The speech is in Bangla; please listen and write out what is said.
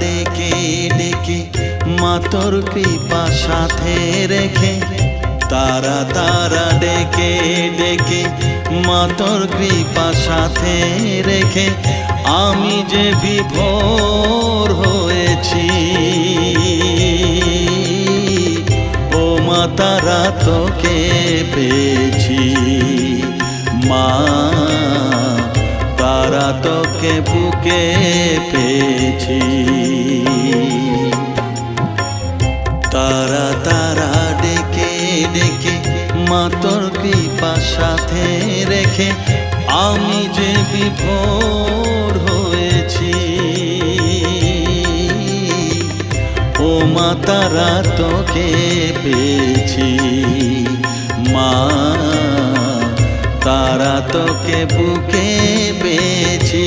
ডেকে ডেকে মা তোর কৃপা সাথে রেখে, তারা তারা ডেকে ডেকে মা তোর কৃপা সাথে রেখে আমি যে বিভোর হয়েছি। ও মা তারা তোকে পেয়েছি, মা তারা তোকে বুকে পেয়েছি। তারা তারা ডেকে ডেকে মা তোর কৃপা সাথে রেখে আমি যে বিভোর হয়েছি। ও মা তারা তোকে পেয়েছি, মা তারা তোকে বুকে পেয়েছি।